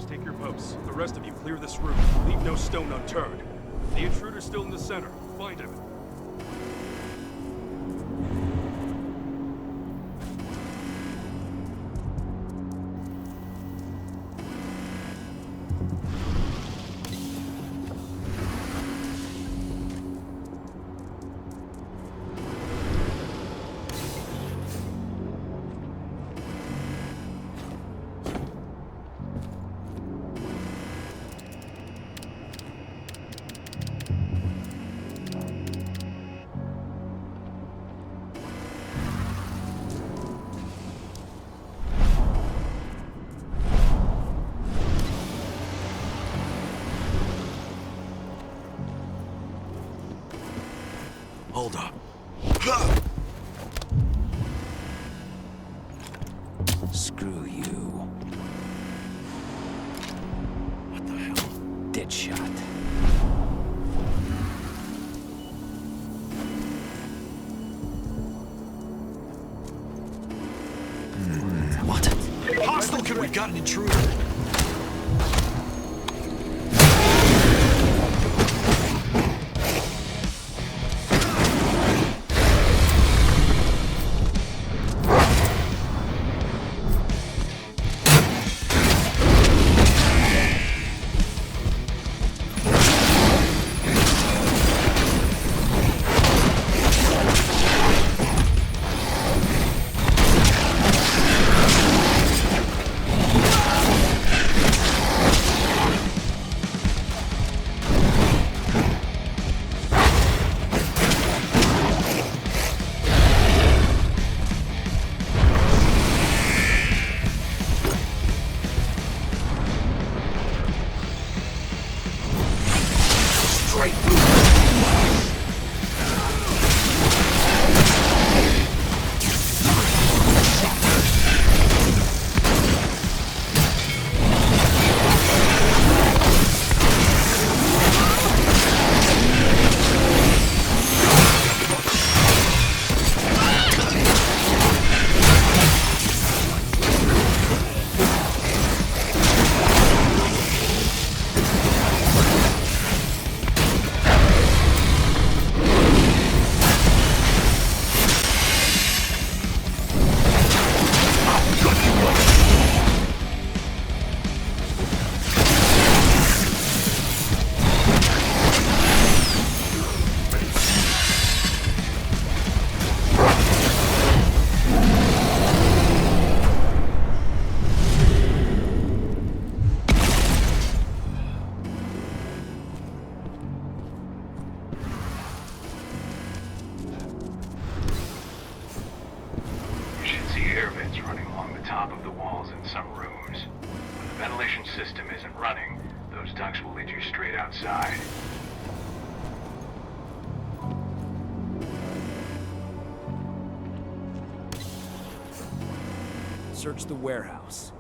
Take your posts. The rest of you clear this room. Leave no stone unturned. The intruder's still in the center. Find him. Hold up. Screw you. What the hell? Dead shot. What? Hostile kid, we've got an intruder. top of the walls in some rooms. When the ventilation system isn't running, those ducts will lead you straight outside. Search the warehouse.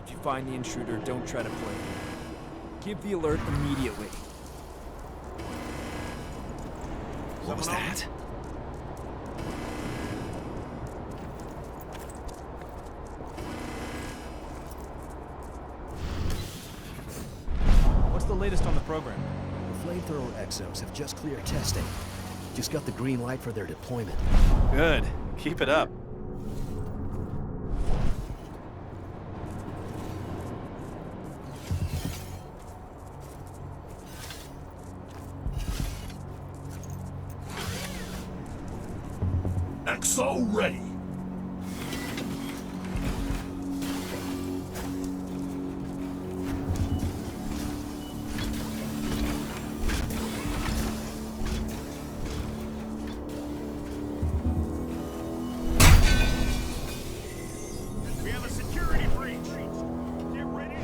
If you find the intruder, don't try to play it. Give the alert immediately. What was that? What's the latest on the program? The flamethrower exos have just cleared testing. Just got the green light for their deployment. Good. Keep it up. Exo ready. We have a security breach. Get ready to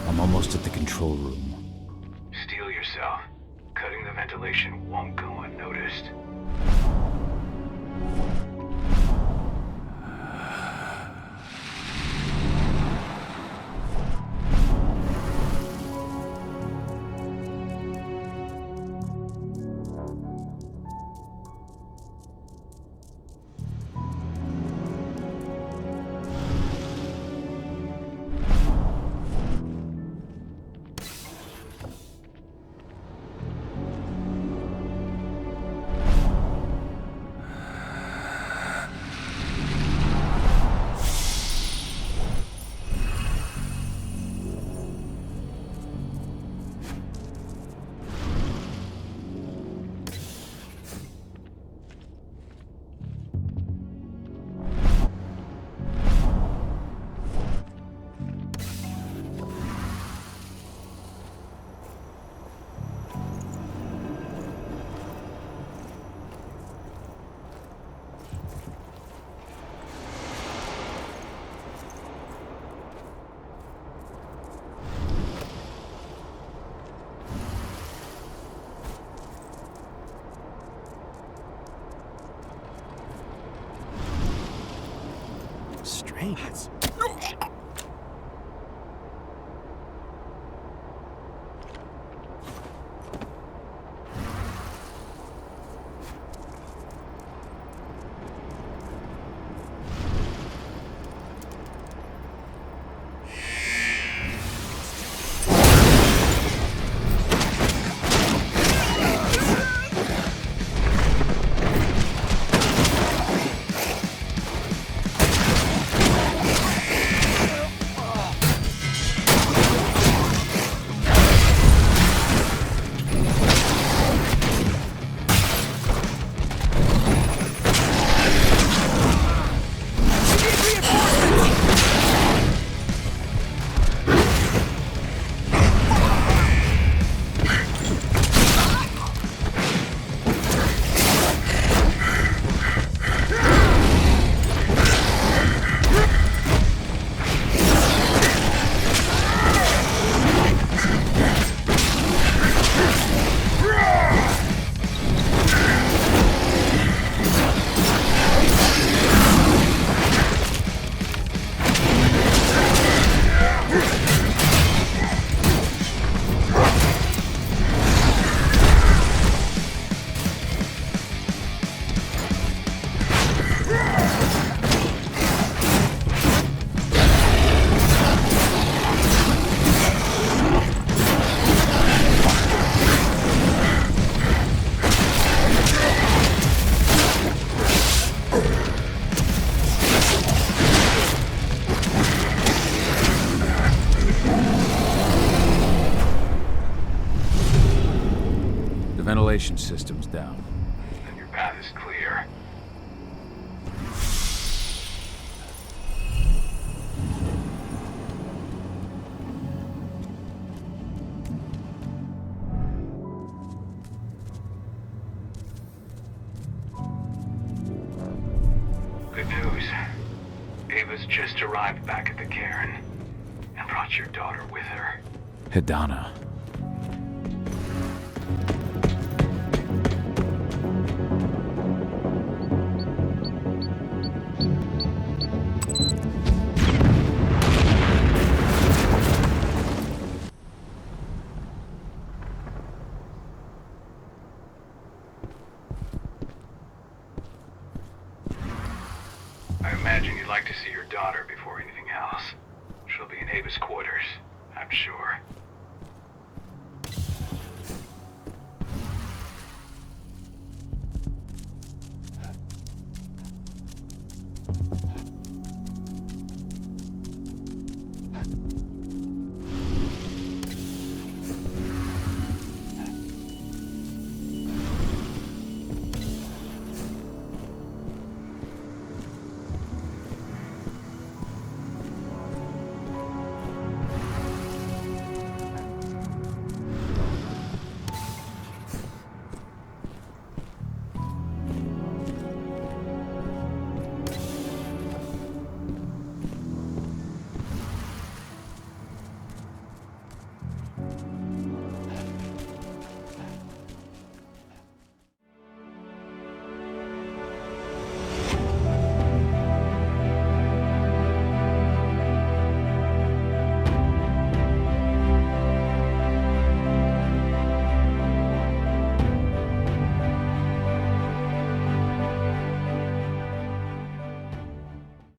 I'm almost at the control room. Steel yourself. Cutting the ventilation won't go unnoticed. Thanks. Ventilation system's down. Then your path is clear. Good news. Ava's just arrived back at the cairn and brought your daughter with her. Hidana. I imagine you'd like to see your daughter before anything else. She'll be in Ava's quarters, I'm sure.